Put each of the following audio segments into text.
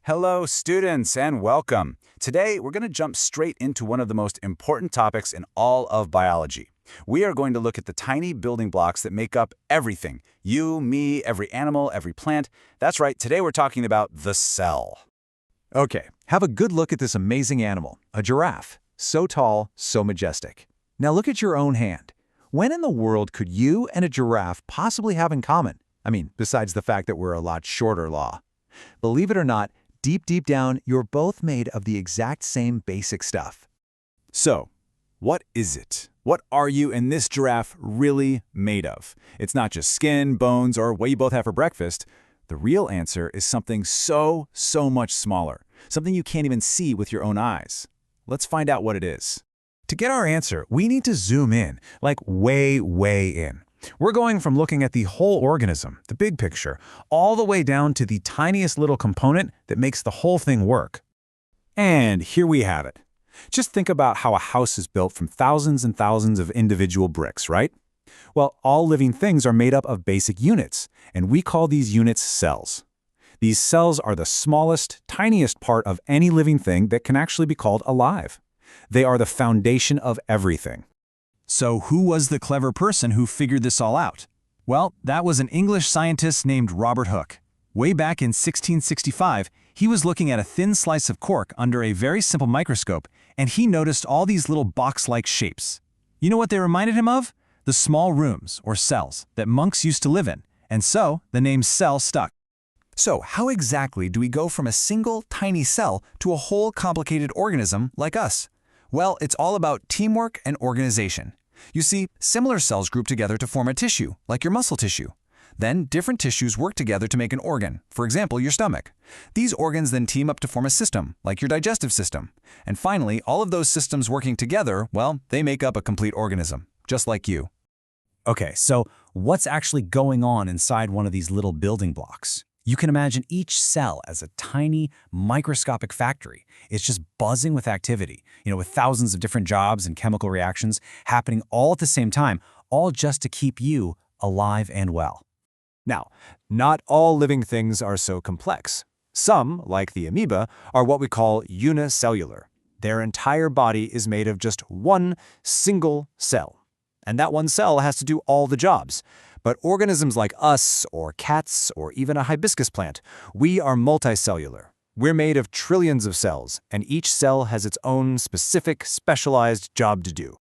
Hello, students, and welcome. Today, we're going to jump straight into one of the most important topics in all of biology. We are going to look at the tiny building blocks that make up everything. You, me, every animal, every plant. That's right, today we're talking about the cell. Okay, have a good look at this amazing animal, a giraffe. So tall, so majestic. Now look at your own hand. When in the world could you and a giraffe possibly have in common? I mean, besides the fact that we're a lot shorter, Law. Believe it or not, deep down, you're both made of the exact same basic stuff. So, what is it? What are you and this giraffe really made of? It's not just skin, bones, or what you both have for breakfast. The real answer is something so much smaller, something you can't even see with your own eyes. Let's find out what it is. To get our answer, we need to zoom in, like way in. We're going from looking at the whole organism, the big picture, all the way down to the tiniest little component that makes the whole thing work. And here we have it. Just think about how a house is built from thousands and thousands of individual bricks, right? Well, all living things are made up of basic units, and we call these units cells. These cells are the smallest, tiniest part of any living thing that can actually be called alive. They are the foundation of everything. So who was the clever person who figured this all out? Well, that was an English scientist named Robert Hooke. Way back in 1665, he was looking at a thin slice of cork under a very simple microscope, and he noticed all these little box-like shapes. You know what they reminded him of? The small rooms, or cells, that monks used to live in, and so the name cell stuck. So how exactly do we go from a single tiny cell to a whole complicated organism like us? Well, it's all about teamwork and organization. You see, similar cells group together to form a tissue, like your muscle tissue. Then, different tissues work together to make an organ, for example, your stomach. These organs then team up to form a system, like your digestive system. And finally, all of those systems working together, well, they make up a complete organism, just like you. Okay, so what's actually going on inside one of these little building blocks? You can imagine each cell as a tiny, microscopic factory. It's just buzzing with activity, with thousands of different jobs and chemical reactions happening all at the same time, all just to keep you alive and well. Now, not all living things are so complex. Some, like the amoeba, are what we call unicellular. Their entire body is made of just one single cell. And that one cell has to do all the jobs. But organisms like us, or cats, or even a hibiscus plant, we are multicellular. We're made of trillions of cells, and each cell has its own specific, specialized job to do.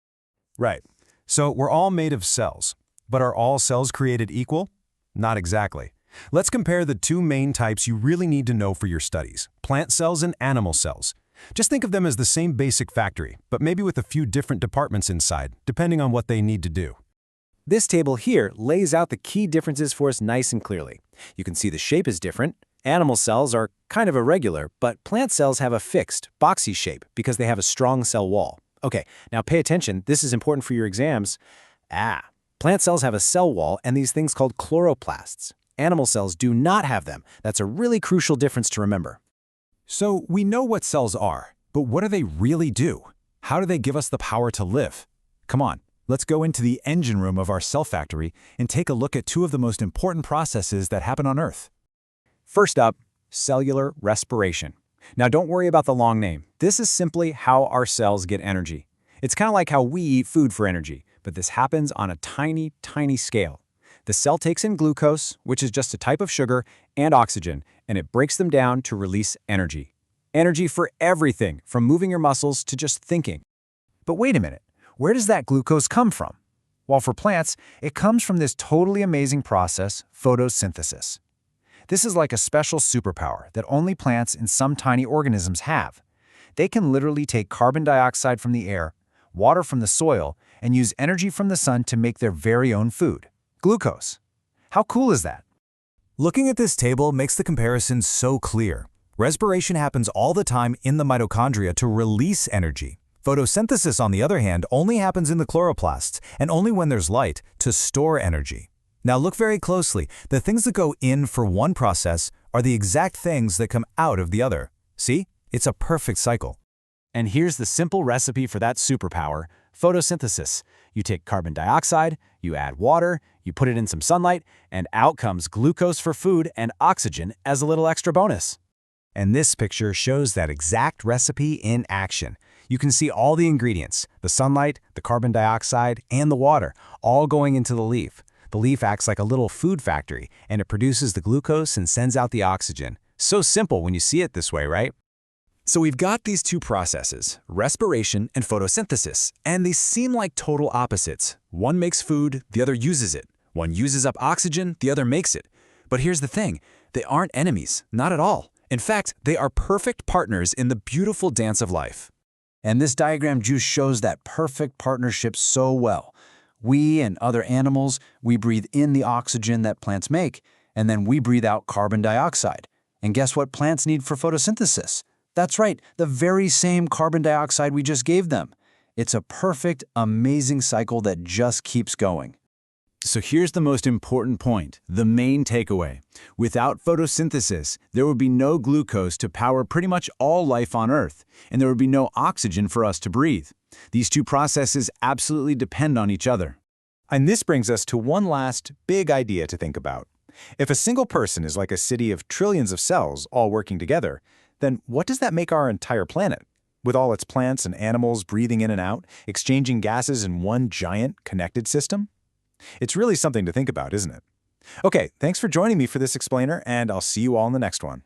Right. So we're all made of cells. But are all cells created equal? Not exactly. Let's compare the two main types you really need to know for your studies, plant cells and animal cells. Just think of them as the same basic factory, but maybe with a few different departments inside, depending on what they need to do. This table here lays out the key differences for us nice and clearly. You can see the shape is different. Animal cells are kind of irregular, but plant cells have a fixed, boxy shape because they have a strong cell wall. Okay, now pay attention. This is important for your exams. Plant cells have a cell wall and these things called chloroplasts. Animal cells do not have them. That's a really crucial difference to remember. So we know what cells are, but what do they really do? How do they give us the power to live? Come on. Let's go into the engine room of our cell factory and take a look at two of the most important processes that happen on Earth. First up, cellular respiration. Now don't worry about the long name. This is simply how our cells get energy. It's kind of like how we eat food for energy, but this happens on a tiny scale. The cell takes in glucose, which is just a type of sugar, and oxygen, and it breaks them down to release energy. Energy for everything, from moving your muscles to just thinking. But wait a minute. Where does that glucose come from? Well, for plants, it comes from this totally amazing process, photosynthesis. This is like a special superpower that only plants and some tiny organisms have. They can literally take carbon dioxide from the air, water from the soil, and use energy from the sun to make their very own food, glucose. How cool is that? Looking at this table makes the comparison so clear. Respiration happens all the time in the mitochondria to release energy. Photosynthesis, on the other hand, only happens in the chloroplasts, and only when there's light, to store energy. Now look very closely. The things that go in for one process are the exact things that come out of the other. See? It's a perfect cycle. And here's the simple recipe for that superpower, photosynthesis. You take carbon dioxide, you add water, you put it in some sunlight, and out comes glucose for food and oxygen as a little extra bonus. And this picture shows that exact recipe in action. You can see all the ingredients, the sunlight, the carbon dioxide, and the water, all going into the leaf. The leaf acts like a little food factory, and it produces the glucose and sends out the oxygen. So simple when you see it this way, right? So we've got these two processes, respiration and photosynthesis, and they seem like total opposites. One makes food, the other uses it. One uses up oxygen, the other makes it. But here's the thing, they aren't enemies, not at all. In fact, they are perfect partners in the beautiful dance of life. And this diagram just shows that perfect partnership so well. We and other animals, we breathe in the oxygen that plants make, and then we breathe out carbon dioxide. And guess what plants need for photosynthesis? That's right, the very same carbon dioxide we just gave them. It's a perfect, amazing cycle that just keeps going. So here's the most important point, the main takeaway. Without photosynthesis, there would be no glucose to power pretty much all life on Earth, and there would be no oxygen for us to breathe. These two processes absolutely depend on each other. And this brings us to one last big idea to think about. If a single person is like a city of trillions of cells all working together, then what does that make our entire planet? With all its plants and animals breathing in and out, exchanging gases in one giant connected system? It's really something to think about, isn't it? Okay, thanks for joining me for this explainer, and I'll see you all in the next one.